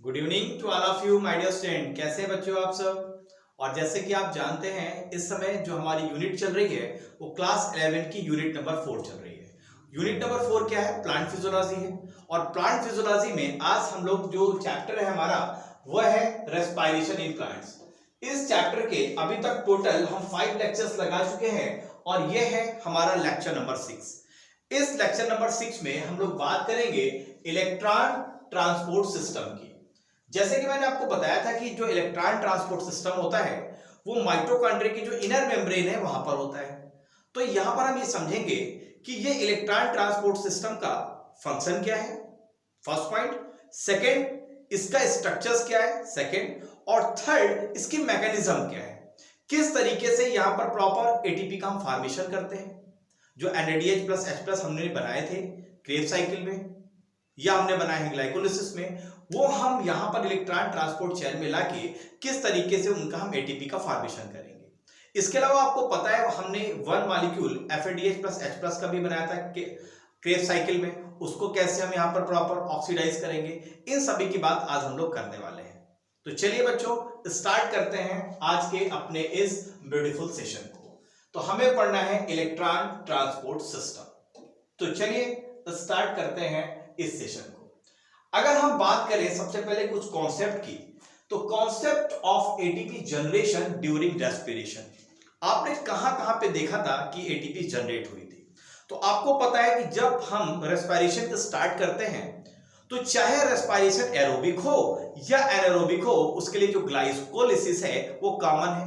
Good evening to all of you my dear student. कैसे हैं बच्चों आप सब। और जैसे कि आप जानते हैं इस समय जो हमारी यूनिट चल रही है वो क्लास 11 की यूनिट नंबर 4 चल रही है। यूनिट नंबर 4 क्या है? प्लांट फिजियोलॉजी है। और प्लांट फिजियोलॉजी में आज हम लोग जो चैप्टर है हमारा वह है रेस्पिरेशन इन प्लांट्स। इस चैप्टर के अभी तक टोटल हम 5 लेक्चर्स लगा चुके हैं और यह है हमारा लेक्चर नंबर 6। इस लेक्चर नंबर 6 में हम लोग बात करेंगे इलेक्ट्रॉन ट्रांसपोर्ट सिस्टम की। जैसे कि मैंने आपको बताया था कि जो इलेक्ट्रॉन ट्रांसपोर्ट सिस्टम होता है वो माइटोकॉन्ड्रिया की जो इनर मेम्ब्रेन है वहां पर होता है। तो यहां पर हम ये समझेंगे कि ये इलेक्ट्रॉन ट्रांसपोर्ट सिस्टम का फंक्शन क्या है, फर्स्ट पॉइंट। सेकंड, इसका स्ट्रक्चर्स क्या है, सेकंड। और थर्ड, इसकी मैकेनिज्म क्या है, किस तरीके से यहां पर प्रॉपर एटीपी का हम फॉर्मेशन करते हैं। जो NADH प्लस H+ हमने बनाए थे क्रेब्स साइकिल में या हमने बनाए हैं ग्लाइकोलिसिस में, वो हम यहां पर इलेक्ट्रॉन ट्रांसपोर्ट चेन में लाके किस तरीके से उनका हम एटीपी का फॉर्मेशन करेंगे। इसके अलावा आपको पता है हमने 1 मॉलिक्यूल FADH प्लस H+ का भी बनाया था क्रेब्स साइकिल में, उसको कैसे हम यहाँ पर प्रॉपर ऑक्सीडाइज करेंगे, इन सभी की बात आज हम लोग करने वाले हैं। तो चलिए बच्चों स्टार्ट करते हैं आज के अपने इस ब्यूटीफुल सेशन को। तो हमें पढ़ना है इलेक्ट्रॉन ट्रांसपोर्ट सिस्टम। तो चलिए स्टार्ट करते हैं इस सेशन को। अगर हम बात करें सबसे पहले कुछ कॉन्सेप्ट की, तो concept of ATP generation during respiration. आपने कहां कहां पे देखा था कि एटीपी जनरेट हुई थी? तो आपको पता है कि जब हम रेस्पिरेशन को स्टार्ट करते हैं तो चाहे रेस्पिरेशन एरोबिक हो या एनारोबिक हो, उसके लिए जो ग्लाइकोलिसिस है वो कॉमन है।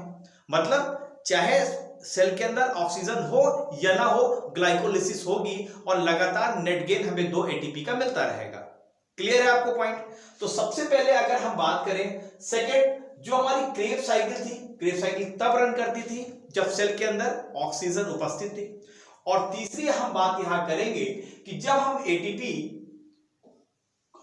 मतलब चाहे सेल के अंदर ऑक्सीजन हो या ना हो, ग्लाइकोलिसिस होगी और लगातार नेट गेन हमें 2 एटीपी का मिलता रहेगा। क्लियर है आपको पॉइंट? तो सबसे पहले अगर हम बात करें सेकेंड, जो हमारी क्रेब्स साइकिल थी, क्रेब्स साइकिल तब रन करती थी जब सेल के अंदर ऑक्सीजन उपस्थित थी। और तीसरी हम बात यहां करेंगे कि जब हम एटीपी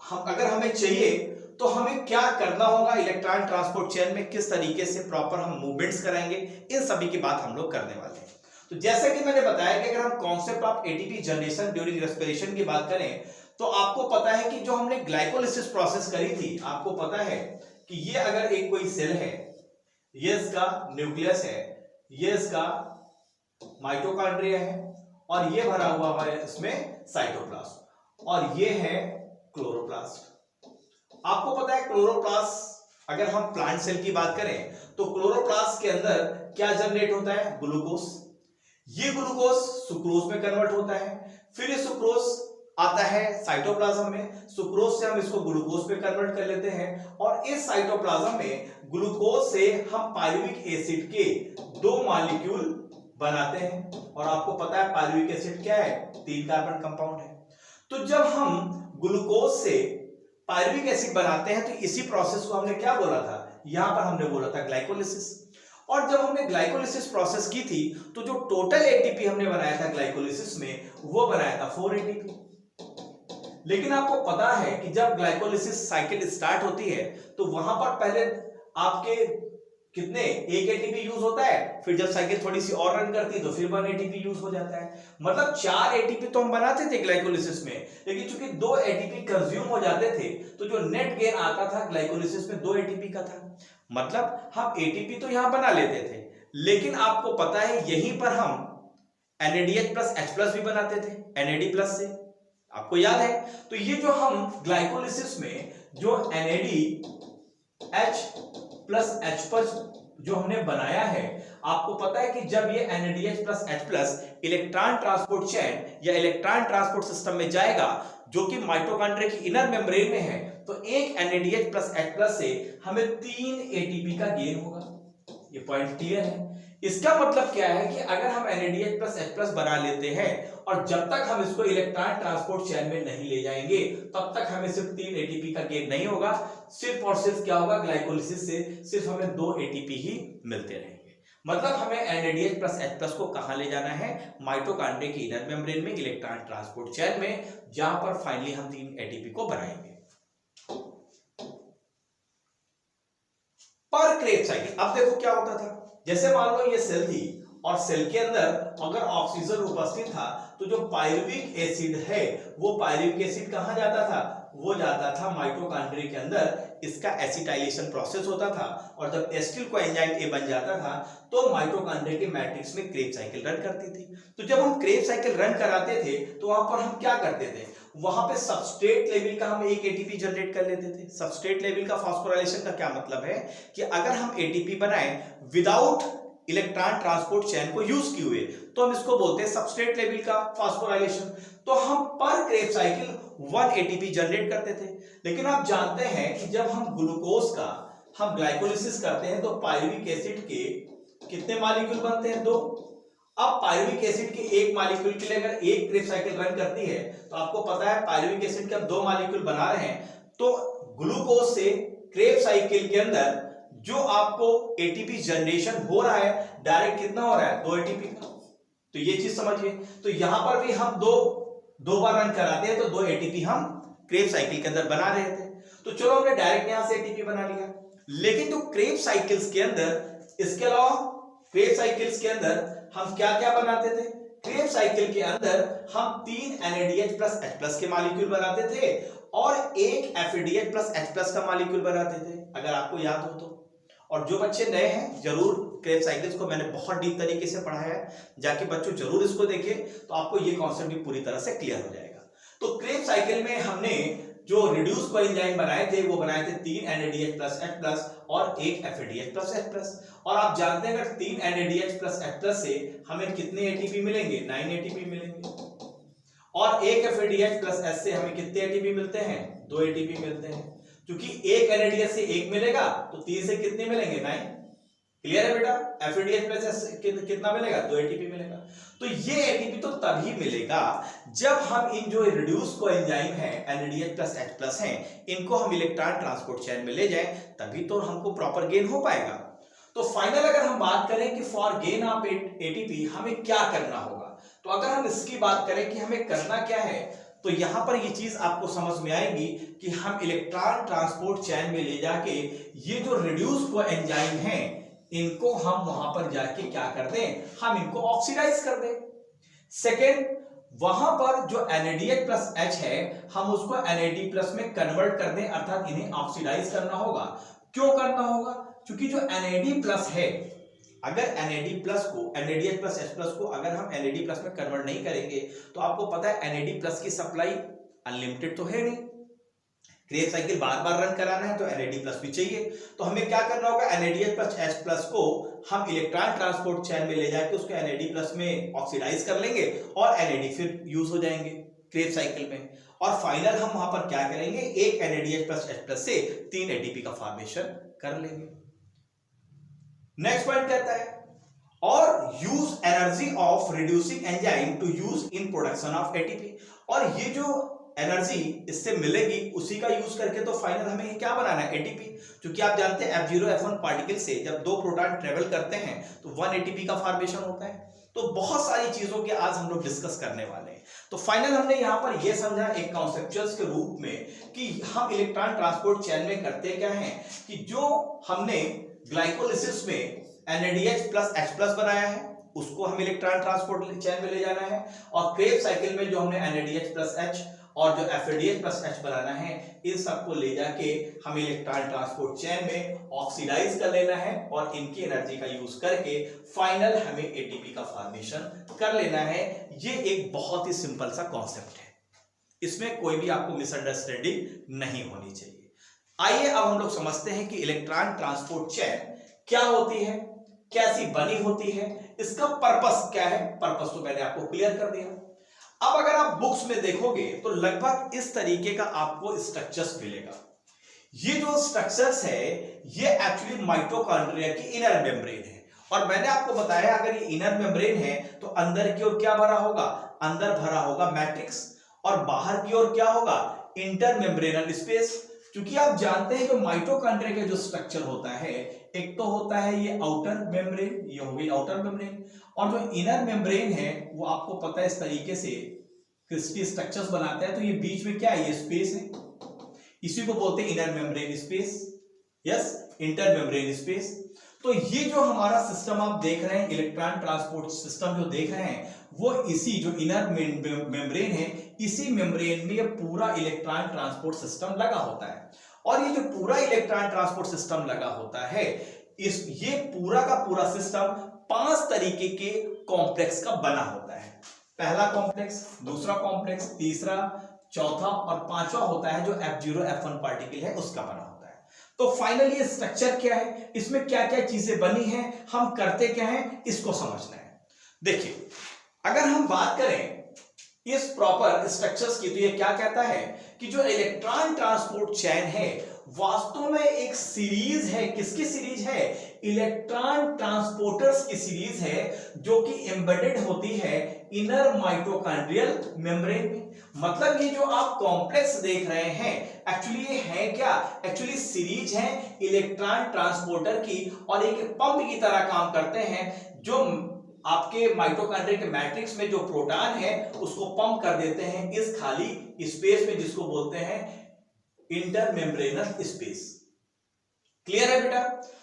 अगर हमें चाहिए तो हमें क्या करना होगा, इलेक्ट्रॉन ट्रांसपोर्ट चेन में किस तरीके से प्रॉपर हम मूवमेंट्स कराएंगे, इन सभी की बात हम लोग करने वाले हैं। तो जैसे कि मैंने बताया कि अगर हम concept of ATP generation during respiration की बात करें तो आपको पता है कि जो हमने ग्लाइकोलिसिस प्रोसेस करी थी, आपको पता है कि ये अगर एक कोई सेल है, ये इसका न्यूक्लियस है, ये इसका माइटोकॉन्ड्रिया है और ये भरा हुआ है इसमें साइटोप्लाज्म और ये है क्लोरोप्लास्ट। आपको पता है क्लोरोप्लास्ट, अगर हम प्लांट सेल की बात करें तो क्लोरोप्लास्ट के अंदर क्या जनरेट होता है, ग्लूकोज। ये ग्लूकोज सुक्रोज में कन्वर्ट होता है, फिर ये सुक्रोज आता है साइटोप्लाज्म में, सुक्रोज से हम इसको ग्लूकोज पे कन्वर्ट कर लेते हैं और इस साइटोप्लाज्म में ग्लूकोज से हम पायरुविक एसिड के 2 मॉलिक्यूल बनाते हैं। और आपको पता है पायरुविक एसिड क्या है, 3 कार्बन कंपाउंड है। तो जब हम ग्लूकोज से पायरुविक एसिड बनाते हैं तो इसी प्रोसेस को हमने क्या बोला था, यहां पर हमने बोला था ग्लाइकोलिसिस। और जब हमने ग्लाइकोलिसिस प्रोसेस की थी तो जो टोटल एटीपी हमने बनाया था ग्लाइकोलिसिस में वो बनाया था 4 एटीपी। लेकिन आपको पता है कि जब ग्लाइकोलिसिस साइकिल स्टार्ट होती है तो वहां पर पहले आपके कितने 1 एटीपी यूज होता है, फिर जब साइकिल थोड़ी सी और रन करती है तो फिर 1 एटीपी यूज हो जाता है। मतलब 4 एटीपी तो हम बनाते थे ग्लाइकोलिसिस में, लेकिन चूंकि 2 एटीपी कंज्यूम हो जाते थे तो जो नेट गेन आता था ग्लाइकोलिसिस में 2 एटीपी का था। मतलब हम एटीपी तो यहां बना लेते थे, लेकिन आपको पता है यहीं पर हम NADH प्लस H+ भी बनाते थे NAD+ से, आपको याद है। तो ये जो हम ग्लाइकोलिसिस में जो NADH प्लस H+ जो हमने बनाया है, आपको पता है कि जब ये NADH plus H+ electron transport chain या इलेक्ट्रॉन ट्रांसपोर्ट सिस्टम में जाएगा जो कि माइटोकॉन्ड्रिया की इनर मेम्ब्रेन में है, तो एक NADH प्लस H+ से हमें 3 एटीपी का गेन होगा। ये पॉइंट क्लियर है? इसका मतलब क्या है कि अगर हम NADH प्लस H+ बना लेते हैं और जब तक हम इसको इलेक्ट्रॉन ट्रांसपोर्ट चेन में नहीं ले जाएंगे तब तक हमें सिर्फ 3 एटीपी का गेन नहीं होगा, सिर्फ और सिर्फ क्या होगा, ग्लाइकोलिसिस से सिर्फ हमें 2 एटीपी ही मिलते रहेंगे। मतलब हमें NADH प्लस H+ को कहां ले जाना है, माइटोकॉन्ड्रिया की इनर मेम्ब्रेन में इलेक्ट्रॉन ट्रांसपोर्ट चेन में, जहां पर फाइनली हम 3 एटीपी को बनाएंगे पर क्रेब्स साइकिल। अब देखो क्या होता था, जैसे मान लो ये सेल थी और सेल के अंदर अगर ऑक्सीजन उपस्थित था तो जो पायरुविक एसिड है वो पायरुविक एसिड कहां जाता था, वो जाता था माइटोकॉन्ड्रिया के अंदर, इसका एसिटाइलेशन प्रोसेस होता था और जब एसिटिल कोएंजाइम ए बन जाता था तो माइटोकॉन्ड्रिया के मैट्रिक्स में क्रेब साइकिल रन करती थी। तो जब हम क्रेब साइकिल रन कराते थे तो वहां पर हम क्या करते थे, वहां पे सबस्ट्रेट लेवल का हम एक एटीपी जनरेट कर लेते थे। सबस्ट्रेट लेवल का फास्फोराइलेशन का क्या मतलब है कि अगर हम एटीपी बनाएं विदाउट इलेक्ट्रॉन ट्रांसपोर्ट चेन को यूज किए हुए तो हम इसको बोलते हैं सबस्ट्रेट लेवल का फास्फोराइलेशन। तो हम पर क्रेब साइकिल 1 एटीपी जनरेट करते थे। लेकिन आप जानते हैं कि जब हम ग्लूकोज का हम ग्लाइकोलिसिस करते हैं तो पायरुविक एसिड के कितने मॉलिक्यूल बनते हैं, 2। अब पायरुविक एसिड के एक मॉलिक्यूल के लिए अगर एक क्रेब साइकिल रन करती है तो आपको पता है पायरुविक एसिड के हम 2 मॉलिक्यूल बना रहे हैं, तो ग्लूकोज से क्रेब साइकिल के अंदर जो आपको एटीपी जनरेशन हो रहा है डायरेक्ट कितना हो रहा है, 2 एटीपी का। तो ये चीज समझिए। तो यहां पर भी हम दो बार रन कराते हैं तो 2 एटीपी हम क्रेब साइकिल के अंदर बना रहे थे। तो चलो हमने डायरेक्ट यहां से एटीपी बना लिया। लेकिन तो क्रेब साइकिल्स के अंदर, इसके अलावा क्रेब साइकिल्स के अंदर हम क्या क्या बनाते थे, क्रेब साइकिल के अंदर हम 3 NADH प्लस H+ के मॉलिक्यूल बनाते थे और एक FADH प्लस H+ का मॉलिक्यूल बनाते थे, अगर आपको याद हो तो। और जो बच्चे नए हैं जरूर क्रेब साइकिल्स को मैंने बहुत डीप तरीके से पढ़ाया है, जाके बच्चों जरूर इसको देखें तो आपको ये कॉन्सेप्ट भी पूरी तरह से क्लियर हो जाएगा। तो क्रेब साइकिल में हमने जो रिड्यूस कोएंजाइम बनाए थे वो बनाए थे 3 NADH प्लस H+ और एक FADH प्लस H+। और आप जानते हैं अगर 3 NADH प्लस H+ से हमें कितने एटीपी मिलेंगे, 9 एटीपी मिलेंगे। और एक FADH प्लस H से हमें कितने एटीपी मिलते हैं, 2 एटीपी मिलते हैं। क्योंकि एक NADH से 1 मिलेगा तो 3 से कितने मिलेंगे, 9। क्लियर है बेटा। FADH प्लस H कितना मिलेगा, 2 एटीपी मिलेगा। तो ये एटीपी तो तभी मिलेगा जब हम इन जो रिड्यूस कोएंजाइम है NADH प्लस H+ हैं, इनको हम इलेक्ट्रॉन ट्रांसपोर्ट चेन में ले जाएं, तभी तो हमको प्रॉपर गेन हो पाएगा। तो फाइनल अगर हम बात करें कि फॉर गेन ऑफ एटीपी हमें क्या करना होगा, तो अगर हम इसकी बात करें कि हमें करना क्या है, तो यहां पर ये चीज आपको समझ में आएगी कि हम इलेक्ट्रॉन ट्रांसपोर्ट चेन में ले जाके ये जो रिड्यूस कोएंजाइम हैं इनको हम वहां पर जाके क्या कर दें, हम इनको ऑक्सीडाइज कर दें। सेकेंड, वहां पर जो NADH प्लस H है हम उसको NAD+ में कन्वर्ट कर दें, अर्थात इन्हें ऑक्सीडाइज करना होगा। क्यों करना होगा, क्योंकि जो NAD+ है, अगर NAD+ को NADH प्लस H+ को अगर हम NAD+ में कन्वर्ट नहीं करेंगे तो आपको पता है NAD+ की सप्लाई अनलिमिटेड तो है नहीं, क्रेब साइकिल बार बार रन कराना है तो NAD+ भी चाहिए। तो हमें क्या करना होगा, NADH प्लस H+ को हम इलेक्ट्रॉन ट्रांसपोर्ट चेन में ले जाके उसको NAD+ में ऑक्सीडाइज कर लेंगे और NAD फिर यूज हो जाएंगे क्रेब साइकिल में। और फाइनल हम वहां पर क्या करेंगे, एक NADH प्लस H+ से 3 एटीपी का फॉर्मेशन कर लेंगे। नेक्स्ट पॉइंट कहता है और use energy of reducing enzyme to use in production of ATP. और ये जो एनर्जी इससे मिलेगी उसी का यूज करके तो फाइनल हमें क्या बनाना है, एटीपी। क्योंकि आप जानते हैं F0 F1 पार्टिकल से जब 2 प्रोटॉन ट्रेवल करते हैं तो 1 एटीपी का फॉर्मेशन होता है। तो बहुत सारी चीजों के आज हम लोग डिस्कस करने वाले हैं। तो फाइनल हमने यहाँ पर यह समझा एक कॉन्सेप्चुअल्स के रूप में कि हम इलेक्ट्रॉन ट्रांसपोर्ट चेन में करते क्या है कि जो हमने ग्लाइकोलिसिस में NADH प्लस H+ बनाया है उसको हम इलेक्ट्रॉन ट्रांसपोर्ट चेन में ले जाना है, और क्रेब साइकिल में जो हमने NADH प्लस H और जो FADH प्लस H बनाना है इन सबको ले जाके हम इलेक्ट्रॉन ट्रांसपोर्ट चेन में ऑक्सीडाइज कर लेना है और इनकी एनर्जी का यूज करके फाइनल हमें एटीपी का फॉर्मेशन कर लेना है। ये एक बहुत ही सिंपल सा कॉन्सेप्ट है, इसमें कोई भी आपको मिसअंडरस्टैंडिंग नहीं होनी चाहिए। आइए अब हम लोग समझते हैं कि इलेक्ट्रॉन ट्रांसपोर्ट चेन क्या होती है, कैसी बनी होती है, इसका पर्पस क्या है। पर्पस तो मैंने आपको क्लियर कर दिया। अब अगर आप बुक्स में देखोगे तो लगभग इस तरीके का आपको स्ट्रक्चर्स मिलेगा। ये जो स्ट्रक्चर्स है ये एक्चुअली माइटोकॉन्ड्रिया की इनर मेम्ब्रेन है, और मैंने आपको बताया अगर ये इनर मेम्ब्रेन है तो अंदर की ओर क्या भरा होगा, अंदर भरा होगा मैट्रिक्स, और बाहर की ओर क्या होगा, इंटर मेम्ब्रेनल स्पेस। क्योंकि आप जानते हैं जो माइटोकॉन्ड्रिया का जो स्ट्रक्चर होता है एक तो होता है ये आउटर मेम्ब्रेन, ये हो गई आउटर मेम्ब्रेन, और जो इनर मेम्ब्रेन है वो आपको पता है इस तरीके से क्रिस्टल स्ट्रक्चर्स बनाता है। तो ये बीच में क्या है, ये स्पेस है, इसी को बोलते हैं inner membrane space, yes inter membrane space. तो ये जो हमारा सिस्टम आप देख रहे हैं, इलेक्ट्रॉन ट्रांसपोर्ट सिस्टम जो देख रहे हैं, वो इसी जो इनर मेम्ब्रेन है, इसी मेम्ब्रेन में ये पूरा इलेक्ट्रॉन ट्रांसपोर्ट सिस्टम लगा होता है। और ये जो पूरा इलेक्ट्रॉन ट्रांसपोर्ट सिस्टम लगा होता है, ये पूरा का पूरा सिस्टम 5 तरीके के कॉम्प्लेक्स का बना होता है। पहला कॉम्प्लेक्स, दूसरा कॉम्प्लेक्स, तीसरा, चौथा और पांचवा होता है जो F0 F1 पार्टिकल है उसका बना होता है। तो फाइनली स्ट्रक्चर क्या है, इसमें क्या क्या चीजें बनी हैं, हम करते क्या हैं, इसको समझना है। देखिए, अगर हम बात करें इस प्रॉपर स्ट्रक्चर्स की, तो ये क्या कहता है कि जो इलेक्ट्रॉन ट्रांसपोर्ट चेन है वास्तव में एक सीरीज है। किसकी सीरीज है? इलेक्ट्रॉन ट्रांसपोर्टर्स की सीरीज है, जो कि एम्बेडेड होती है इनर माइटोकॉन्ड्रियल मेम्ब्रेन में। मतलब ये जो आप कॉम्प्लेक्स देख रहे हैं, एक्चुअली ये है क्या? एक्चुअली सीरीज है इलेक्ट्रॉन ट्रांसपोर्टर की, और एक पंप की तरह काम करते हैं, जो आपके माइटोकॉन्ड्रिया के मैट्रिक्स में जो प्रोटॉन है उसको पंप कर देते हैं इस खाली स्पेस में, जिसको बोलते हैं इंटरमेम्ब्रेनस स्पेस। क्लियर है बेटा?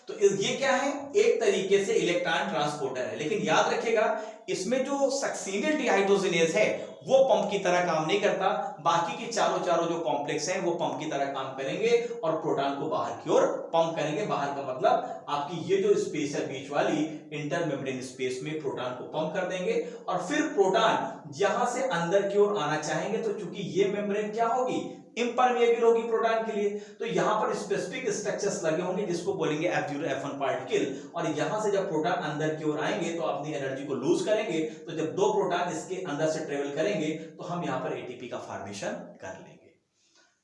तो ये क्या है? एक तरीके से इलेक्ट्रॉन ट्रांसपोर्टर है, लेकिन याद रखिएगा इसमें जो सक्सीनिल डिहाइड्रोजिनेज है वो पंप की तरह काम नहीं करता। बाकी के चारों जो कॉम्प्लेक्स हैं वो पंप की तरह काम करेंगे और प्रोटॉन को बाहर की ओर पंप करेंगे। बाहर का मतलब आपकी ये जो स्पेस है बीच वाली इंटरमेम्ब्रेन स्पेस में प्रोटॉन को पंप कर देंगे, और फिर प्रोटॉन यहां से अंदर की ओर आना चाहेंगे, तो चूंकि ये मेम्ब्रेन क्या होगी? इम्परमेबल होगी प्रोटॉन के लिए, तो यहां पर स्पेसिफिक स्ट्रक्चर्स लगे होंगे जिसको बोलेंगे F0 F1 पार्टिकल। और यहां से जब प्रोटॉन अंदर की ओर आएंगे तो अपनी एनर्जी को लूज करेंगे, तो जब 2 प्रोटॉन इसके अंदर से ट्रेवल करेंगे तो हम यहां पर एटीपी का फॉर्मेशन कर लेंगे।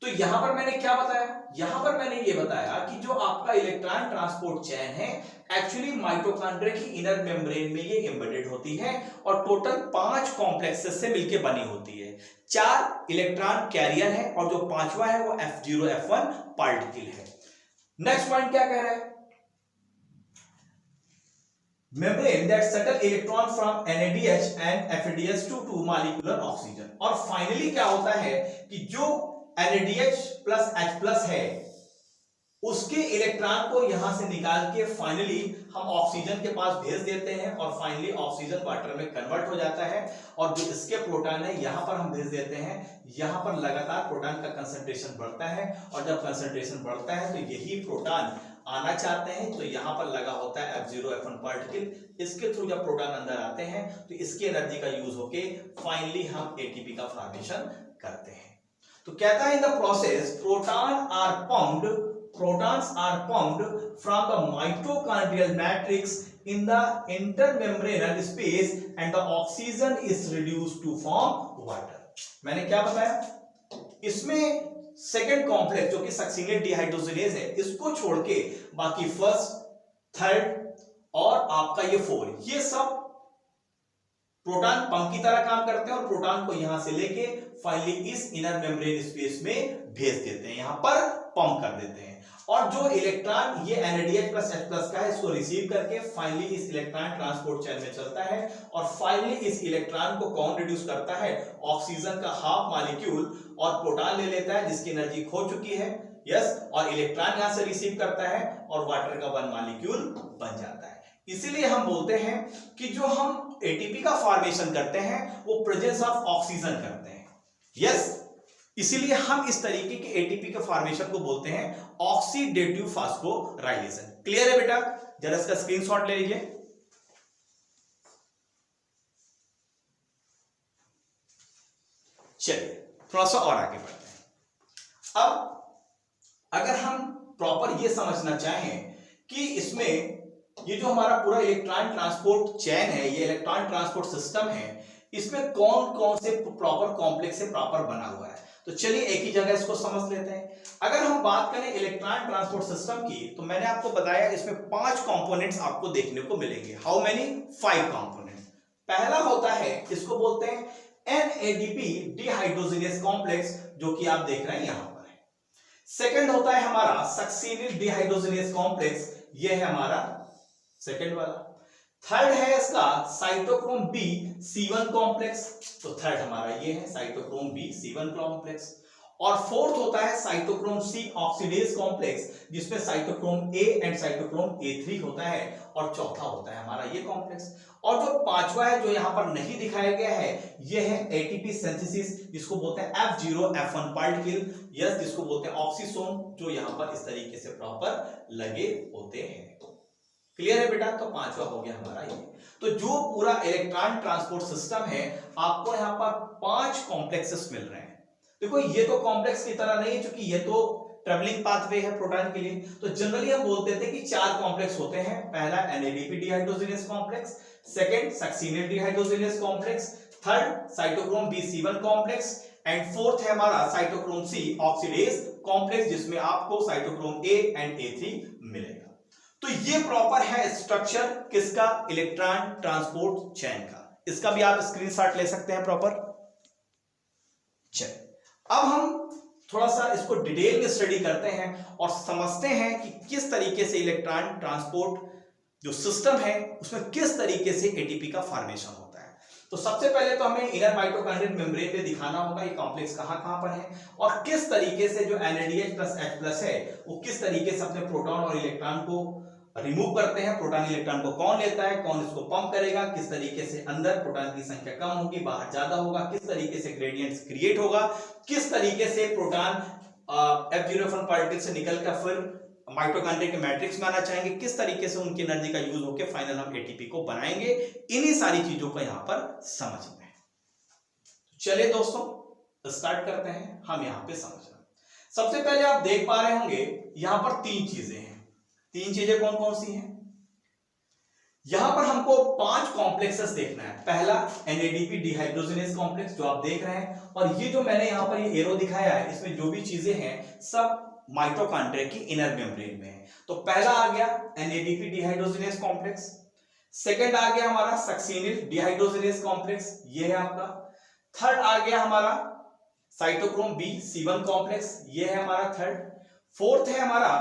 तो यहां पर मैंने क्या बताया? यहां पर मैंने ये बताया कि जो आपका इलेक्ट्रॉन ट्रांसपोर्ट चेन है एक्चुअली माइटोकॉन्ड्रिया की इनर मेम्ब्रेन में ये एम्बेडेड होती है, और टोटल 5 कॉम्प्लेक्सेस से मिलकर बनी होती है। 4 इलेक्ट्रॉन कैरियर है, और जो 5वां है वो F0 F1 पार्टिकल है। नेक्स्ट पॉइंट क्या कह रहा है? membrane that settle electron from NADH and FADH to 2 molecular oxygen। और फाइनली क्या होता है कि जो NADH प्लस H प्लस है उसके इलेक्ट्रॉन को यहां से निकाल के फाइनली हम ऑक्सीजन के पास भेज देते हैं, और फाइनली ऑक्सीजन वाटर में कन्वर्ट हो जाता है, और जो इसके प्रोटॉन है यहां पर हम भेज देते हैं। यहां पर लगातार प्रोटॉन का कंसंट्रेशन बढ़ता है, और जब कंसंट्रेशन बढ़ता है तो यही प्रोटॉन आना चाहते हैं, तो यहां पर लगा होता है F0 F1 पार्टिकल। इसके थ्रू जब प्रोटॉन अंदर आते हैं तो इसकी एनर्जी का यूज होके फाइनली हम एटीपी का फॉर्मेशन करते हैं। तो कहता है in the process protons are pumped from the mitochondrial matrix in the intermembranous space and the oxygen is reduced to form water। मैंने क्या बताया? इसमें सेकेंड कॉम्प्लेक्स जो कि सक्सीनिल डिहाइड्रोजिनेज है, इसको छोड़ के बाकी फर्स्ट, थर्ड और आपका ये 4, ये सब प्रोटॉन पंप की तरह काम करते हैं, और प्रोटॉन को यहां से लेके फाइनली इस इनर मेम्ब्रेन स्पेस में भेज देते हैं, यहां पर पंप कर देते हैं। और जो इलेक्ट्रॉन ये NADH प्लस H प्लस का है, इसको रिसीव करके फाइनली इस इलेक्ट्रॉन ट्रांसपोर्ट चेन में चलता है, और फाइनली इस इलेक्ट्रॉन को कौन रिड्यूस करता है? ऑक्सीजन का हाफ मॉलिक्यूल, और प्रोटॉन ले लेता है जिसकी एनर्जी खो चुकी है, यस, और इलेक्ट्रॉन यहां से रिसीव करता है और वाटर का 1 मॉलिक्यूल बन जाता है। इसीलिए हम बोलते हैं कि जो हम एटीपी का फॉर्मेशन करते हैं वो प्रेजेंस ऑफ ऑक्सीजन करते हैं, यस। इसीलिए हम इस तरीके के एटीपी के फॉर्मेशन को बोलते हैं ऑक्सीडेटिव फास्फोराइलेशन। क्लियर है बेटा? जरा इसका स्क्रीनशॉट ले लीजिए। चलिए थोड़ा सा और आगे बढ़ते हैं। अब अगर हम प्रॉपर ये समझना चाहें कि इसमें ये जो हमारा पूरा इलेक्ट्रॉन ट्रांसपोर्ट चेन है, ये इलेक्ट्रॉन ट्रांसपोर्ट सिस्टम है, इसमें कौन कौन से प्रॉपर कॉम्प्लेक्स से प्रॉपर बना हुआ है, तो चलिए एक ही जगह इसको समझ लेते हैं। अगर हम बात करें इलेक्ट्रॉन ट्रांसपोर्ट सिस्टम की, तो मैंने आपको बताया इसमें 5 कंपोनेंट्स आपको देखने को मिलेंगे। How many? 5 कंपोनेंट्स। पहला होता है, इसको बोलते हैं NADP डिहाइड्रोजिनेज कॉम्प्लेक्स, जो कि आप देख रहे हैं यहां पर है। सेकंड होता है हमारा सक्सीनिल डिहाइड्रोजिनेज कॉम्प्लेक्स, ये है हमारा सेकंड वाला। थर्ड है इसका साइटोक्रोम B C1 कॉम्प्लेक्स, तो थर्ड हमारा ये है साइटोक्रोम B C1 कॉम्प्लेक्स। और फोर्थ होता है साइटोक्रोम सी ऑक्सीडेज कॉम्प्लेक्स, जिसमें cytochrome A and cytochrome A3 होता है, और चौथा होता है हमारा ये कॉम्प्लेक्स। और जो पांचवा है जो यहां पर नहीं दिखाया गया है, ये है एटीपी सिंथेसिस, जिसको बोलते हैं F0 F1 पार्टिकल, यस, जिसको बोलते हैं ऑक्सीसोम, जो यहां पर इस तरीके से प्रॉपर लगे होते हैं। क्लियर है बेटा? तो पांचवा हो गया हमारा ये। तो जो पूरा इलेक्ट्रॉन ट्रांसपोर्ट सिस्टम है, आपको यहां पर 5 कॉम्प्लेक्सेस मिल रहे हैं। देखो ये तो कॉम्प्लेक्स की तरह नहीं है, क्योंकि ये तो ट्रेवलिंग पाथवे है प्रोटॉन के लिए। तो जनरली हम बोलते थे कि 4 कॉम्प्लेक्स होते हैं। पहला NADP dehydrogenase complex, second succinyl dehydrogenase complex, third cytochrome B7 complex, and fourth है हमारा साइटोक्रोम C ऑक्सीडेज कॉम्प्लेक्स, जिसमें आपको साइटोक्रोम A एंड A3 मिलेगा। तो ये प्रॉपर है स्ट्रक्चर किसका? इलेक्ट्रॉन ट्रांसपोर्ट चेन का। इसका भी आप स्क्रीनशॉट ले सकते हैं प्रॉपर। चलिए अब हम थोड़ा सा इसको डिटेल में स्टडी करते हैं और समझते हैं कि किस तरीके से इलेक्ट्रॉन ट्रांसपोर्ट जो सिस्टम है उसमें किस तरीके से एटीपी का फॉर्मेशन होता है। तो सबसे पहले तो हमें इनर माइटोकॉन्ड्रियल मेम्ब्रेन पे दिखाना होगा ये कॉम्प्लेक्स कहां पर है, और किस तरीके से जो NADH+H+ है वो किस तरीके से अपने प्रोटॉन और इलेक्ट्रॉन को रिमूव करते हैं। प्रोटॉन इलेक्ट्रॉन को कौन लेता है, कौन इसको पंप करेगा, किस तरीके से अंदर प्रोटॉन की संख्या कम होगी, बाहर ज्यादा होगा, किस तरीके से ग्रेडियंट्स क्रिएट होगा, किस तरीके से प्रोटॉन F0 F1 पार्टिकल से निकलकर फिर माइटोकॉन्ड्रिया के मैट्रिक्स में आना चाहेंगे, किस तरीके से उनकी एनर्जी का यूज होकर फाइनल हम एटीपी को बनाएंगे। इन्हीं सारी चीजों को यहां पर समझना है। चलिए दोस्तों स्टार्ट करते हैं हम यहां पे समझना। सबसे पहले आप देख पा रहे होंगे यहां पर 3 चीजें हैं। 3 चीजें कौन कौन सी हैं? यहां पर हमको 5 कॉम्प्लेक्सेस देखना है। पहला NADP डिहाइड्रोजिनेस कॉम्प्लेक्स जो आप देख रहे हैं, और ये जो मैंने यहां पर ये एरो दिखाया है इसमें जो भी चीजें हैं सब माइटोकॉन्ड्रिया की इनर मेम्ब्रेन में है। तो पहला आ गया NADP डिहाइड्रोजिनेस कॉम्प्लेक्स, सेकंड आ गया हमारा सक्सीनिल डिहाइड्रोजिनेस कॉम्प्लेक्स, ये है आपका। थर्ड आ गया हमारा साइटोक्रोम B7 कॉम्प्लेक्स, ये है हमारा थर्ड। फोर्थ है हमारा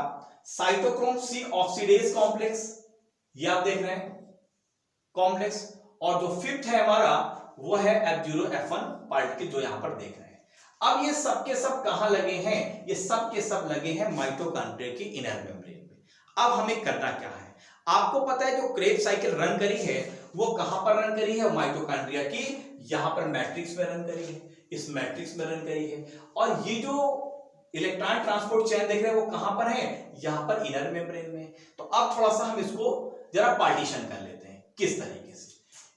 साइटोक्रोम C ऑक्सीडेज कॉम्प्लेक्स, ये आप देख रहे हैं कॉम्प्लेक्स। और जो फिफ्थ है हमारा वो है F0 F1 पार्टिकल जो यहां पर देख रहे हैं। अब ये सब के सब कहां लगे हैं? ये सब के सब लगे हैं माइटोकॉन्ड्रिया की इनर मेम्ब्रेन में। अब हमें करना क्या है? आपको पता है जो क्रेब साइकिल रन करी है वो कहां पर रन करी है? माइटोकॉन्ड्रिया की यहां पर मैट्रिक्स में रन करी है, इस मैट्रिक्स में रन करी है। और ये जो इलेक्ट्रॉन ट्रांसपोर्ट चेन देख रहे हैं वो कहां पर है? यहां पर इनर मेम्ब्रेन में। तो अब थोड़ा सा हम इसको जरा पार्टीशन कर लेते हैं किस तरीके से।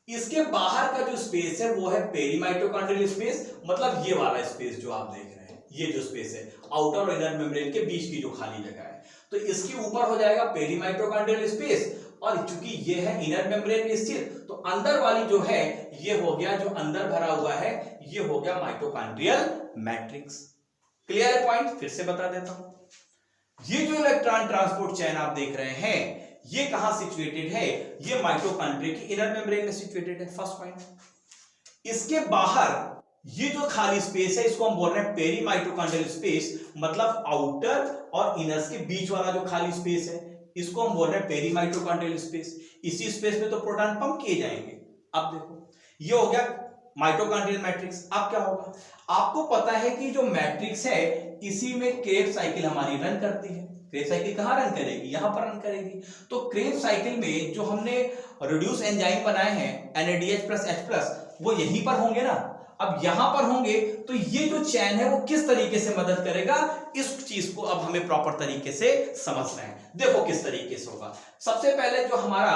इसके बाहर का जो स्पेस है वो है पेरीमाइटोकॉन्ड्रियल स्पेस, मतलब ये वाला स्पेस जो आप देख रहे हैं, ये जो स्पेस है आउटर और इनर मेम्ब्रेन के बीच की जो खाली जगह है, तो इसके ऊपर हो जाएगा पेरीमाइटोकॉन्ड्रियल स्पेस। और चूंकि ये है इनर मेम्ब्रेन में स्थित, तो अंदर वाली जो है ये हो गया, जो अंदर भरा हुआ है ये हो गया माइटोकॉन्ड्रियल मैट्रिक्स। क्लियर है पॉइंट? फिर से बता देता हूं, ये जो इलेक्ट्रॉन ट्रांसपोर्ट चेन आप देख रहे हैं ये कहां सिचुएटेड है? ये माइटोकॉन्ड्रिया की इनर मेम्ब्रेन में सिचुएटेड है, फर्स्ट पॉइंट। इसके बाहर ये जो खाली स्पेस है इसको हम बोल रहे हैं पेरीमाइटोकॉन्ड्रियल स्पेस, मतलब आउटर और इनर्स के बीच वाला जो खाली स्पेस है इसको हम बोल रहे हैं पेरीमाइटोकॉन्ड्रियल स्पेस। इसी स्पेस में तो प्रोटॉन पंप किए जाएंगे। अब देखो ये हो गया माइटोकॉन्ड्रियल मैट्रिक्स। अब क्या होगा? आपको पता है कि जो मैट्रिक्स है इसी में क्रेब साइकिल हमारी रन करती है। क्रेब साइकिल कहां रन करेगी? यहां पर रन करेगी। तो क्रेब साइकिल में जो हमने रिड्यूस एंजाइम बनाए हैं NADH+H+, वो यहीं पर होंगे ना। अब यहां पर होंगे तो ये जो चैन है वो किस तरीके से मदद करेगा, इस चीज को अब हमें प्रॉपर तरीके से समझना है। देखो किस तरीके से होगा। सबसे पहले जो हमारा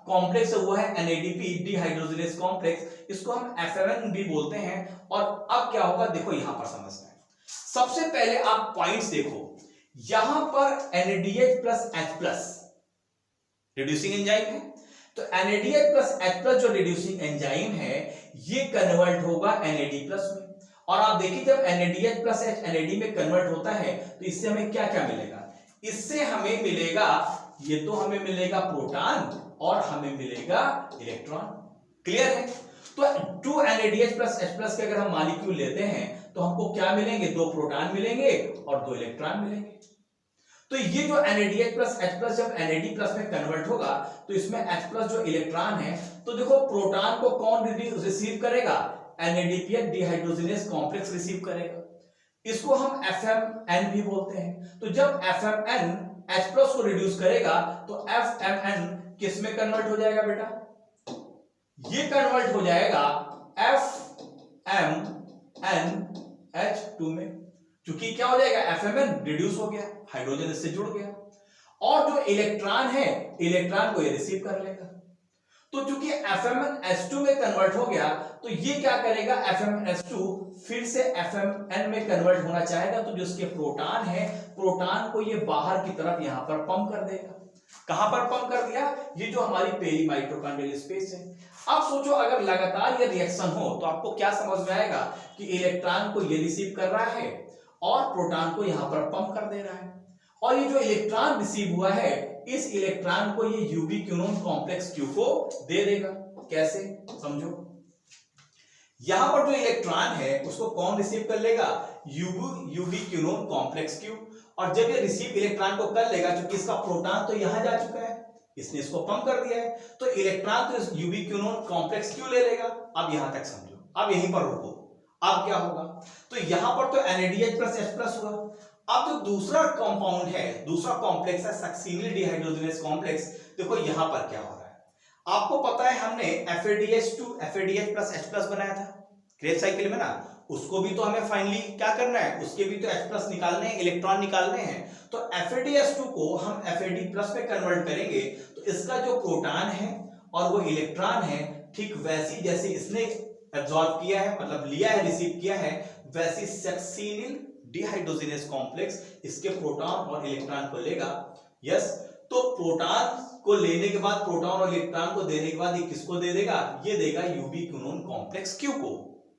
कॉम्प्लेक्स है वो है NADP डिहाइड्रोजिनेस कॉम्प्लेक्स, इसको हम F7 भी बोलते हैं। और अब क्या होगा देखो यहां पर समझना है। सबसे पहले आप पॉइंट्स देखो, यहां पर NADH+H+ रिड्यूसिंग एंजाइम है, तो NADH+H+ जो रिड्यूसिंग एंजाइम है ये कन्वर्ट होगा NAD+ में। और आप देखिए जब NADH+H NAD में कन्वर्ट होता है तो इससे हमें क्या क्या मिलेगा? इससे हमें मिलेगा, ये तो हमें मिलेगा प्रोटॉन और हमें मिलेगा इलेक्ट्रॉन। क्लियर है? तो 2 NADH+H+ के अगर हम मॉलिक्यूल लेते हैं तो हमको क्या मिलेंगे? 2 प्रोटॉन मिलेंगे और 2 इलेक्ट्रॉन मिलेंगे। तो ये जो NADH+H+ जब NAD+ में कन्वर्ट होगा तो इसमें H+ जो इलेक्ट्रॉन है, तो देखो प्रोटॉन को कौन रिसीव करेगा? NADPH डिहाइड्रोजिनेस कॉम्प्लेक्स रिसीव करेगा। इसको हम FMN भी बोलते हैं। तो जब FMN H प्लस को रिड्यूस करेगा तो FMN किस में कन्वर्ट हो जाएगा बेटा? ये कन्वर्ट हो जाएगा FMNH2 में, क्योंकि क्या हो जाएगा, FMN रिड्यूस हो गया, हाइड्रोजन इससे जुड़ गया, और जो इलेक्ट्रॉन है इलेक्ट्रॉन को ये रिसीव कर लेगा। तो चूंकि FMnH2 में कन्वर्ट हो गया तो ये क्या करेगा, FMnH2 फिर से FMN में कन्वर्ट होना चाहेगा, तो जो इसके प्रोटॉन है प्रोटॉन को ये बाहर की तरफ यहां पर पंप कर देगा। कहां पर पंप कर दिया? ये जो हमारी पेरी माइटोकॉन्ड्रियल स्पेस है। अब सोचो अगर लगातार ये रिएक्शन हो तो आपको क्या समझ में आएगा कि इलेक्ट्रॉन को ये रिसीव कर रहा है और प्रोटॉन को यहां पर पंप कर दे रहा है, और ये जो इलेक्ट्रॉन रिसीव हुआ है इस इलेक्ट्रॉन को ये यूबीक्विनोन कॉम्प्लेक्स Q को दे देगा। कैसे, समझो। यहां पर जो इलेक्ट्रॉन है उसको कौन रिसीव कर लेगा? यूबीक्विनोन कॉम्प्लेक्स Q, और जब ये रिसीव इलेक्ट्रॉन को कर लेगा, क्योंकि इसका प्रोटॉन तो यहां जा चुका है, इसने इसको पंप कर दिया है, तो इलेक्ट्रॉन तो इस यूबीक्विनोन कॉम्प्लेक्स Q ले लेगा। अब यहां तक समझो, अब यहीं पर रुको। अब क्या होगा, तो यहां पर तो NADH प्लस H प्लस हुआ। अब जो दूसरा कंपाउंड है, दूसरा कॉम्प्लेक्स है सक्सिनिल डिहाइड्रोजनेस कॉम्प्लेक्स, देखो यहां पर क्या हो रहा है। आपको पता है हमने FADH प्लस H प्लस बनाया था क्रेब साइकिल में ना, उसको भी तो हमें फाइनली क्या करना है, उसके भी तो H प्लस निकालने हैं, इलेक्ट्रॉन निकालने हैं। तो FADH2 को हम FAD प्लस में कन्वर्ट करेंगे तो इसका जो प्रोटॉन है और वो इलेक्ट्रॉन है, ठीक वैसी जैसे इसने एब्जॉर्ब किया है, मतलब लिया है, रिसीव किया है, वैसी सक्सिनिल डिहाइड्रोजनेस कॉम्प्लेक्स इसके प्रोटॉन और इलेक्ट्रॉन को लेगा। यस, तो प्रोटॉन को लेने के बाद, प्रोटॉन और इलेक्ट्रॉन को देने के बाद ये किसको दे देगा? ये देगा यूबीक्विनोन कॉम्प्लेक्स Q को।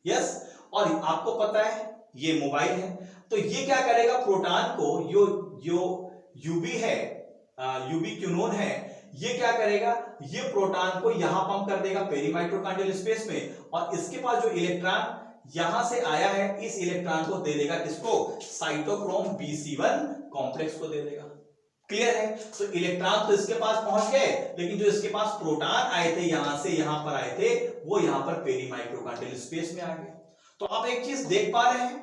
यस, और आपको पता है ये मोबाइल है, तो ये क्या करेगा, प्रोटॉन को जो यूबी है, यूबीक्विनोन है, ये क्या करेगा, ये प्रोटॉन को यहां पंप कर देगा पेरी माइटोकॉन्ड्रियल स्पेस में, और इसके पास जो इलेक्ट्रॉन यहां से आया है इस इलेक्ट्रॉन को दे देगा किसको? साइटोक्रोम Bc1 कॉम्प्लेक्स को दे देगा। क्लियर है? तो इलेक्ट्रॉन तो इसके पास पहुंच गए, लेकिन जो इसके पास प्रोटॉन आए थे यहां से यहां पर आए थे, वो यहां पर पेरी माइटोकॉन्ड्रियल स्पेस में आ गए। तो आप एक चीज देख पा रहे हैं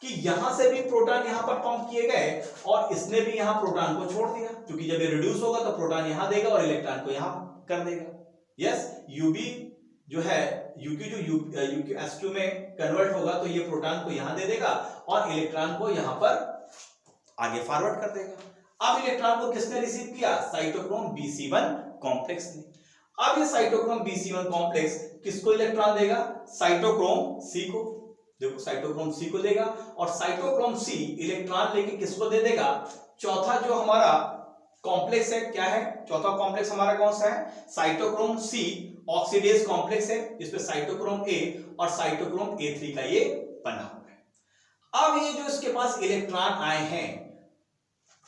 कि यहां से भी प्रोटॉन यहां पर पंप किए गए और इसने भी यहां प्रोटॉन को छोड़ दिया, क्योंकि जब ये रिड्यूस होगा तो प्रोटॉन यहां देगा और इलेक्ट्रॉन को यहां कर देगा। यस, यूबी जो है यूबीक्विनोन में कन्वर्ट होगा तो ये प्रोटॉन को यहां दे देगा और इलेक्ट्रॉन को यहां पर आगे फॉरवर्ड कर देगा। अब इलेक्ट्रॉन को किसने रिसीव किया? साइटोक्रोम Bc1 कॉम्प्लेक्स ने। अब ये साइटोक्रोम Bc1 कॉम्प्लेक्स किसको इलेक्ट्रॉन देगा? साइटोक्रोम C को। देखो साइटोक्रोम C को देगा, और साइटोक्रोम C इलेक्ट्रॉन लेके किसको दे देगा? चौथा जो हमारा कॉम्प्लेक्स है, क्या है चौथा कॉम्प्लेक्स हमारा, कौन सा है? साइटोक्रोम C ऑक्सीडेज कॉम्प्लेक्स है, जिसपे साइटोक्रोम A और साइटोक्रोम A3 का ये बना हुआ है। अब ये जो इसके पास इलेक्ट्रॉन आए हैं,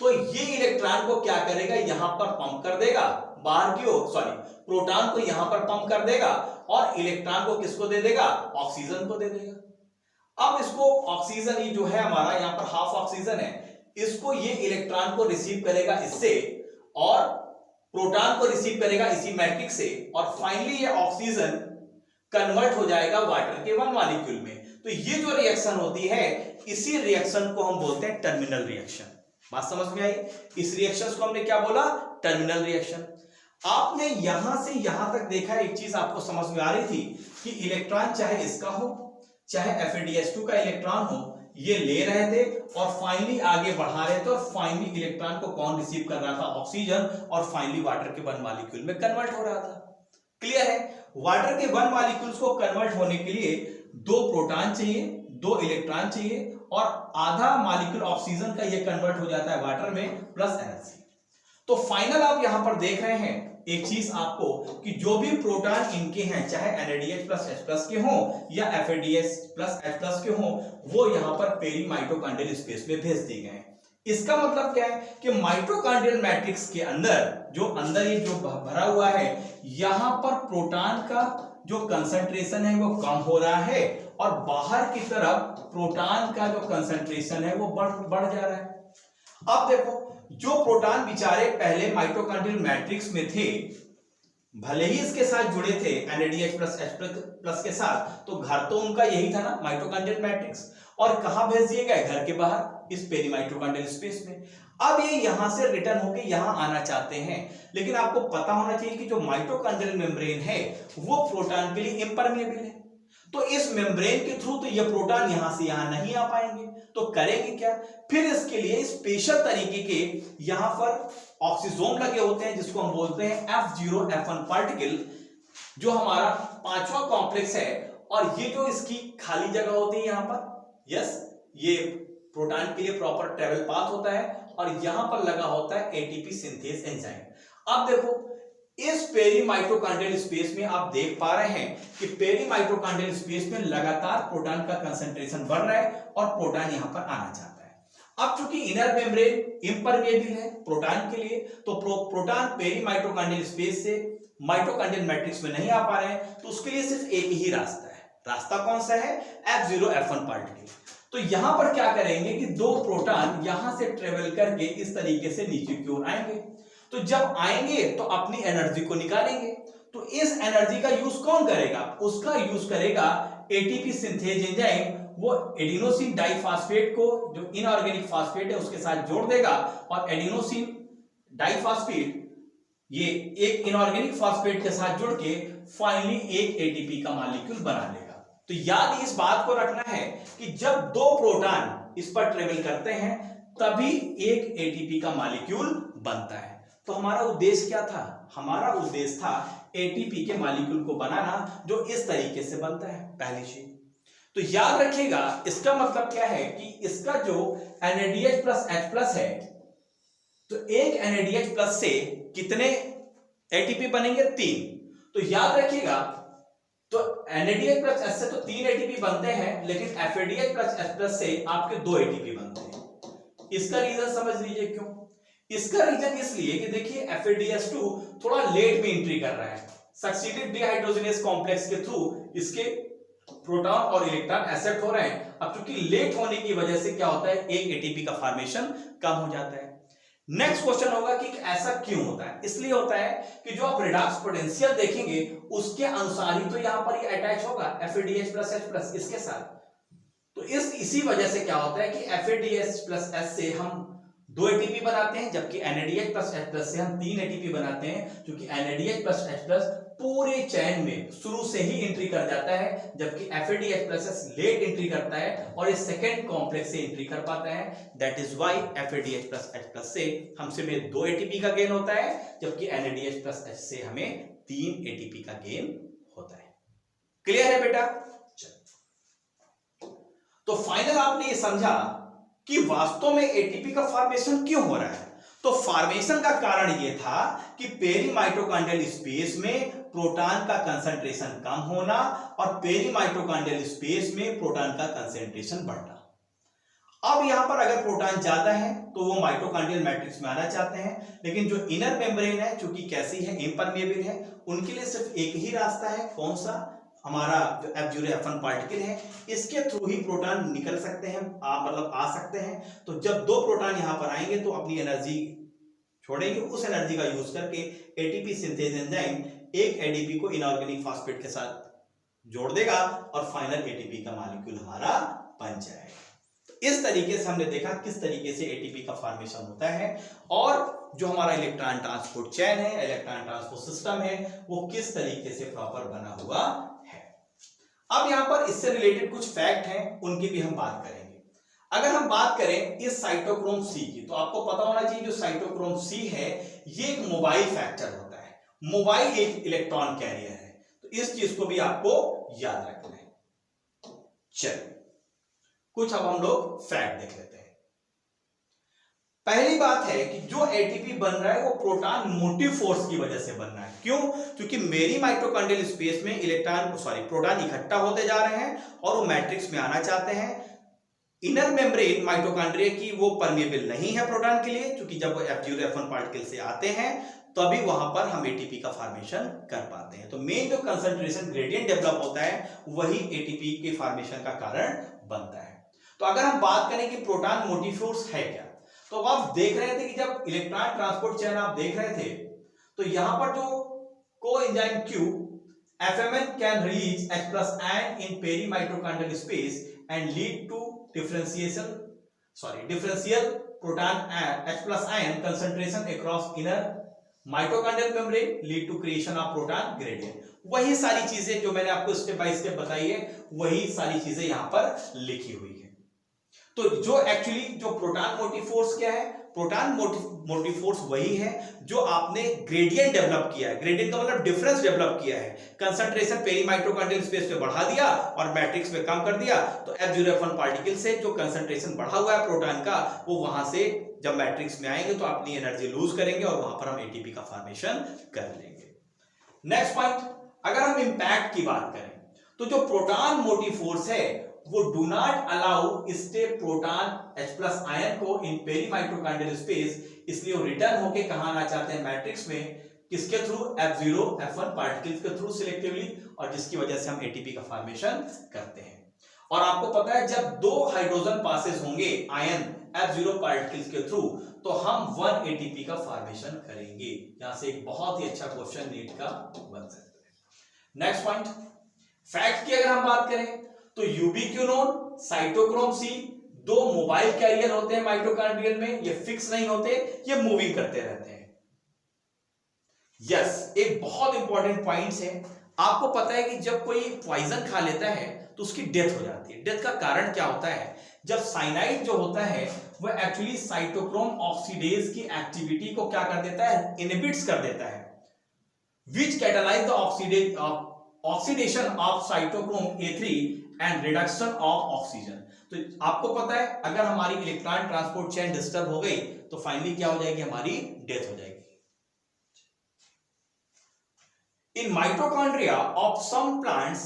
तो ये इलेक्ट्रॉन को क्या करेगा? यहां पर पंप कर देगा बाहर की ओर, सॉरी प्रोटॉन को यहां पर पंप कर देगा और इलेक्ट्रॉन को किसको दे देगा? ऑक्सीजन को दे देगा। अब इसको ऑक्सीजन, ये जो है हमारा यहां पर हाफ ऑक्सीजन है, इसको ये इलेक्ट्रॉन को रिसीव करेगा इससे और प्रोटॉन को रिसीव करेगा इसी मैट्रिक्स से, और फाइनली ये ऑक्सीजन कन्वर्ट हो जाएगा वाटर के 1 मॉलिक्यूल में। तो ये जो रिएक्शन होती है, इसी रिएक्शन को हम बोलते हैं टर्मिनल रिएक्शन। बात समझ में आई? इस रिएक्शन को हमने क्या बोला? Terminal reaction. आपने यहां से यहां तक देखा, एक चीज आपको समझ में आ रही थी कि इलेक्ट्रॉन चाहे इसका हो चाहे FADH2 का इलेक्ट्रॉन हो, ये ले रहे थे और फाइनली आगे बढ़ा रहे थे, और फाइनली इलेक्ट्रॉन को कौन रिसीव कर रहा था? ऑक्सीजन, और फाइनली वाटर के 1 मॉलिक्यूल में कन्वर्ट हो रहा था। क्लियर है? वाटर के 1 मॉलिक्यूल्स को कन्वर्ट होने के लिए 2 प्रोटॉन चाहिए, 2 इलेक्ट्रॉन चाहिए, और आधा मॉलिक्यूल ऑक्सीजन का ये कन्वर्ट हो जाता है वाटर में प्लस एनर्जी। तो फाइनल आप यहां पर देख रहे हैं एक चीज आपको कि जो भी प्रोटॉन इनके हैं, चाहे NADH प्लस H प्लस के हों या FADH प्लस H प्लस के हों, वो यहां पर पेरी माइटोकॉन्ड्रियल स्पेस में भेज दिए गए हैं। इसका मतलब क्या है कि माइटोकॉन्ड्रियल मैट्रिक्स के अंदर जो ये जो भरा हुआ है, यहां पर प्रोटॉन का जो कंसंट्रेशन है वो कम हो रहा है, और बाहर की तरफ प्रोटॉन का जो कंसंट्रेशन है वो बढ़ जा रहा है। अब देखो, जो प्रोटॉन बेचारे पहले माइटोकॉन्ड्रियल मैट्रिक्स में थे, भले ही इसके साथ जुड़े थे NADH प्लस H प्लस के साथ, तो घर तो उनका यही था ना, माइटोकॉन्ड्रियल मैट्रिक्स, और कहां भेज दिए गए, घर के बाहर, इस पेरीमाइटोकॉन्ड्रियल स्पेस में। अब ये यहां से रिटर्न होके यहां आना चाहते हैं, लेकिन आपको पता होना चाहिए कि जो माइटोकॉन्ड्रियल मेम्ब्रेन है वो प्रोटॉन के लिए इम्परमेबल है। तो इस मेम्ब्रेन के थ्रू तो ये प्रोटॉन यहां से यहां नहीं आ पाएंगे, तो करेंगे क्या, फिर इसके लिए स्पेशल तरीके के यहां पर ऑक्सीजोम लगे होते हैं, जिसको हम बोलते हैं F0 F1 पार्टिकल, जो हमारा 5वां कॉम्प्लेक्स है। और ये जो इसकी खाली जगह होती है यहां पर, यस, ये प्रोटॉन के लिए प्रॉपर ट्रेवल पाथ होता है, और यहां पर लगा होता है एटीपी सिंथेज एंजाइम। अब देखो इस पेरीमाइटोकॉन्ड्रियल स्पेस में आप देख पा रहे हैं कि पेरीमाइटोकॉन्ड्रियल स्पेस में लगातार प्रोटॉन का कंसंट्रेशन बढ़ रहा है और प्रोटॉन यहां पर आना चाहता है। अब चूंकि इनर मेम्ब्रेन इम्परमेबल है प्रोटॉन के लिए, तो प्रोटॉन पेरीमाइटोकॉन्ड्रियल स्पेस से माइटोकॉन्ड्रियल मैट्रिक्स में नहीं आ पा रहे हैं, तो उसके लिए सिर्फ एक ही रास्ता है। रास्ता कौन सा है, F0 F1 पार्टिकल। तो यहां पर क्या करेंगे कि दो प्रोटॉन यहां से ट्रेवल करके इस तरीके से नीचे की ओर आएंगे, तो जब आएंगे तो अपनी एनर्जी को निकालेंगे। तो इस एनर्जी का यूज कौन करेगा, उसका यूज करेगा एटीपी सिंथेज एंजाइम। वो एडिनोसिन डाइफॉस्फेट को, जो इनऑर्गेनिक फॉस्फेट है, उसके साथ जोड़ देगा, और एडिनोसिन डाइफॉस्फेट ये एक इनऑर्गेनिक फॉस्फेट के साथ जुड़ के फाइनली एक एटीपी का मॉलिक्यूल बना लेगा। तो याद इस बात को रखना है कि जब दो प्रोटॉन इस पर ट्रेवल करते हैं तभी एक एटीपी का मॉलिक्यूल बनता है। तो हमारा उद्देश्य क्या था, हमारा उद्देश्य था एटीपी के मॉलिक्यूल को बनाना, जो इस तरीके से बनता है, पहली चीज। तो याद रखिएगा इसका मतलब क्या है कि इसका जो NADH प्लस H प्लस है, तो एक NADH प्लस से कितने एटीपी बनेंगे, 3। तो याद रखिएगा, तो NADH प्लस H से तो 3 एटीपी बनते हैं, लेकिन FADH प्लस H प्लस से आपके 2 एटीपी बनते हैं। इसका रीजन समझ लीजिए क्यों। इसका रीजन इसलिए कि देखिए FADH2 थोड़ा लेट में एंट्री कर रहा है, सक्सीडेड डिहाइड्रोजनेज कॉम्प्लेक्स के थ्रू इसके प्रोटॉन और इलेक्ट्रॉन एक्सेप्ट हो रहे हैं। अब चूंकि लेट होने की वजह से क्या होता है, एक एटीपी का फॉर्मेशन कम हो जाता है। नेक्स्ट क्वेश्चन होगा कि ऐसा क्यों होता है। इसलिए होता है कि जो आप रिडॉक्स पोटेंशियल देखेंगे उसके अनुसार ही तो यहां पर ये अटैच होगा FADH प्लस H प्लस इसके साथ। तो इसी वजह से क्या होता है कि FADH प्लस H से हम 2 एटीपी बनाते हैं, जबकि NADH प्लस H प्लस से हम 3 एटीपी बनाते हैं, क्योंकि NADH प्लस H प्लस पूरे चैन में शुरू से ही एंट्री कर जाता है, जबकि FADH plus H late entry करता है और इस सेकेंड कॉम्प्लेक्स से एंट्री कर पाता है। That is why FADH plus H plus से हमसे में 2 एटीपी का गेन होता है, जबकि NADH प्लस H से हमें 3 एटीपी का गेन होता है। क्लियर है बेटा। तो फाइनल आपने ये समझा कि वास्तव में एटीपी का फॉर्मेशन क्यों हो रहा है। तो फॉर्मेशन का कारण यह था कि पेरीमाइटोकॉन्ड्रियल स्पेस में प्रोटॉन का कंसंट्रेशन कम होना और पेरीमाइटोकॉन्ड्रियल स्पेस में प्रोटॉन का कंसंट्रेशन बढ़ना। अब यहां पर अगर प्रोटॉन ज्यादा है तो वो माइटोकॉन्ड्रियल मैट्रिक्स में आना चाहते हैं, लेकिन जो इनर मेम्ब्रेन है, चूंकि कैसी है, इम्परमेबल है, उनके लिए सिर्फ एक ही रास्ता है, कौन सा, हमारा जो F0 F1 पार्टिकल है, इसके थ्रू ही प्रोटॉन निकल सकते हैं, मतलब आ सकते हैं। तो जब 2 प्रोटॉन यहां पर आएंगे तो अपनी एनर्जी छोड़ेंगे, उस एनर्जी का यूज करके एटीपी सिंथेज एंजाइम एक एडीपी को इनऑर्गेनिक फॉस्फेट के साथ जोड़ देगा और फाइनल एटीपी का मॉलिक्यूल हमारा बन जाएगा। तो इस तरीके से हमने देखा किस तरीके से एटीपी का फॉर्मेशन होता है और जो हमारा इलेक्ट्रॉन ट्रांसपोर्ट चेन है, इलेक्ट्रॉन ट्रांसपोर्ट सिस्टम है, वो किस तरीके से प्रॉपर बना हुआ है। अब यहां पर इससे रिलेटेड कुछ फैक्ट हैं, उनकी भी हम बात करेंगे। अगर हम बात करें इस साइटोक्रोम सी की, तो आपको पता होना चाहिए जो साइटोक्रोम सी है ये एक मोबाइल फैक्टर होता है, मोबाइल एक इलेक्ट्रॉन कैरियर है। तो इस चीज को भी आपको याद रखना है। चलिए कुछ अब हम लोग फैक्ट देख लेते हैं। पहली बात है कि जो एटीपी बन रहा है वो प्रोटॉन मोटिव फोर्स की वजह से बन रहा है। क्यों? क्योंकि मेरी माइटोकॉन्ड्रियल स्पेस में प्रोटॉन इकट्ठा होते जा रहे हैं और वो मैट्रिक्स में आना चाहते हैं। इनर मेम्ब्रेन माइटोकॉन्ड्रिया की वो परमेबल नहीं है प्रोटॉन के लिए, क्योंकि जब वो F0 F1 पार्टिकल से आते हैं तभी वहां पर हम एटीपी का फॉर्मेशन कर पाते हैं। तो मेन जो कंसंट्रेशन ग्रेडियंट डेवलप होता है वही एटीपी के फॉर्मेशन का कारण बनता है। तो अगर हम बात करें कि प्रोटॉन मोटिव फोर्स है क्या, तो आप देख रहे थे कि जब इलेक्ट्रॉन ट्रांसपोर्ट चेन आप देख रहे थे तो यहां पर जो coenzyme Q, FMN can release H plus ion in perimitochondrial space and lead to differential proton H plus ion concentration across inner mitochondrial membrane, lead to creation of proton gradient. वही सारी चीजें जो मैंने आपको स्टेप बाय स्टेप बताई है, वही सारी चीजें यहां पर लिखी हुई है। तो जो एक्चुअली जो प्रोटॉन मोटिव फोर्स क्या है, प्रोटॉन मोटिव फोर्स वही है जो आपने ग्रेडियंट डेवलप किया है। ग्रेडियंट का मतलब डिफरेंस डेवलप किया है, कंसंट्रेशन पेरीमाइटोकॉन्ड्रियल स्पेस पे बढ़ा दिया और मैट्रिक्स में कम कर दिया, तो F0F1 पार्टिकल से जो कंसंट्रेशन बढ़ा हुआ है प्रोटॉन का, वो वहां से जब मैट्रिक्स में आएंगे तो अपनी एनर्जी लूज करेंगे और वहां पर हम एटीपी का फॉर्मेशन कर लेंगे। नेक्स्ट पॉइंट, अगर हम इंपैक्ट की बात करें तो जो प्रोटॉन मोटिव फोर्स है वो do not allow stay proton H plus ion को इन पेरीमाइटोकॉन्ड्रियल स्पेस, इसलिए वो रिटर्न होके कहां आना चाहते हैं मैट्रिक्स में, किसके थ्रू, F0F1 पार्टिकल्स के थ्रू सिलेक्टिवली, और जिसकी वजह से हम एटीपी का फॉर्मेशन करते हैं। और आपको पता है जब दो हाइड्रोजन पासेस होंगे आयन F0 पार्टिकल्स के थ्रू तो हम 1 एटीपी का फॉर्मेशन करेंगे। यहां से एक बहुत ही अच्छा क्वेश्चन नीट का बन सकता है। नेक्स्ट पॉइंट, फैक्ट की अगर हम बात करें तो यूबिक्विनोन, साइटोक्रोम सी दो मोबाइल कैरियर होते हैं माइटोकॉन्ड्रियल में, ये फिक्स नहीं होते, ये मूविंग करते रहते हैं। यस, एक बहुत इंपॉर्टेंट पॉइंट है। आपको पता है कि जब कोई पॉइजन खा लेता है तो उसकी डेथ हो जाती है। डेथ का कारण क्या होता है, जब साइनाइड जो होता है वह एक्चुअली साइटोक्रोम ऑक्सीडेज की एक्टिविटी को क्या कर देता है, इनहिबिट्स कर देता है, which catalyse the oxidation of cytochrome A3 and reduction of oxygen. तो आपको पता है अगर हमारी इलेक्ट्रॉन ट्रांसपोर्ट चेन डिस्टर्ब हो गई तो फाइनली क्या हो जाएगी, हमारी डेथ हो जाएगी। In mitochondria of some plants,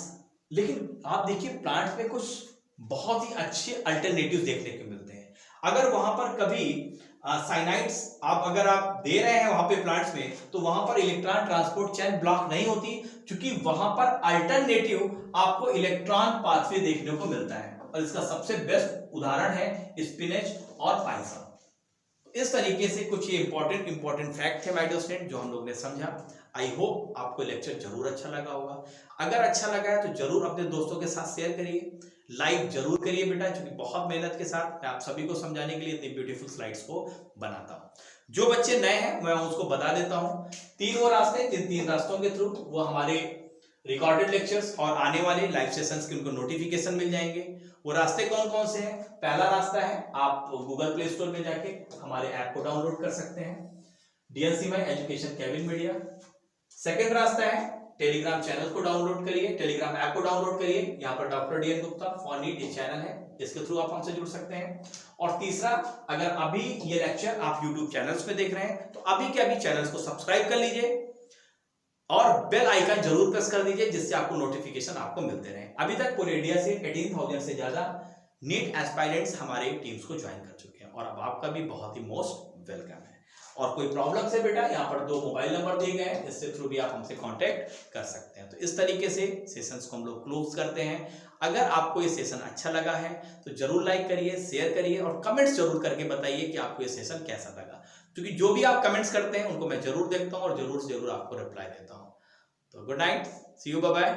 लेकिन आप देखिए प्लांट्स में कुछ बहुत ही अच्छे अल्टरनेटिव देखने को मिलते हैं। अगर वहां पर कभी साइनाइड्स अगर आप दे रहे हैं वहां पे प्लांट्स में, तो वहां पर इलेक्ट्रॉन ट्रांसपोर्ट चेन ब्लॉक नहीं होती, क्योंकि वहां पर अल्टरनेटिव आपको इलेक्ट्रॉन पाथवे देखने को मिलता है। और इसका सबसे बेस्ट उदाहरण है स्पिनच और पाइसम। इस तरीके से कुछ ये इंपॉर्टेंट फैक्ट है माय डियर स्टूडेंट जो हम लोग ने समझा। आई होप आपको लेक्चर जरूर अच्छा लगा होगा। अगर अच्छा लगा है तो जरूर अपने दोस्तों के साथ शेयर करिए, लाइक जरूर करिए बेटा, क्योंकि बहुत मेहनत के साथ मैं आप सभी को समझाने के लिए इतनी ब्यूटीफुल स्लाइड्स को बनाता हूं। जो बच्चे नए हैं मैं उसको बता देता हूं, 3 वो रास्ते, जिन 3 रास्तों के थ्रू वो हमारे रिकॉर्डेड लेक्चर्स और आने वाले लाइव सेशंस के उनको नोटिफिकेशन मिल जाएंगे। वो रास्ते कौन कौन से हैं? पहला रास्ता है आप गूगल प्ले स्टोर में जाके हमारे ऐप को डाउनलोड कर सकते हैं, DNC my education Kevin media. Second रास्ता है टेलीग्राम चैनल को डाउनलोड करिए, टेलीग्राम ऐप को डाउनलोड करिए, यहाँ पर doctor DN Gupta for NEET ये चैनल है, इसके थ्रू आप हमसे जुड़ सकते हैं। और तीसरा, अगर अभी ये लेक्चर आप यूट्यूब चैनल्स पे देख रहे हैं तो अभी के अभी चैनल्स को सब्सक्राइब कर लीजिए और बेल आइकन जरूर प्रेस कर दीजिए, जिससे आपको नोटिफिकेशन आपको मिलते रहे। अभी तक पूरे इंडिया से 18,000 से ज्यादा नीट एस्पायरेंट्स हमारे टीम्स को ज्वाइन कर चुके हैं और अब आपका भी बहुत ही मोस्ट वेलकम है। और कोई प्रॉब्लम से बेटा यहाँ पर 2 मोबाइल नंबर दिए गए हैं, इससे थ्रू भी आप हमसे कांटेक्ट कर सकते हैं। तो इस तरीके से सेशंस को हम लोग क्लोज करते हैं। अगर आपको ये सेशन अच्छा लगा है तो जरूर लाइक करिए, शेयर करिए और कमेंट्स जरूर करके बताइए कि आपको ये सेशन कैसा लगा, क्योंकि जो भी आप कमेंट्स करते हैं उनको मैं जरूर देखता हूँ और जरूर से जरूर आपको रिप्लाई देता हूँ। तो good night, see you, bye bye.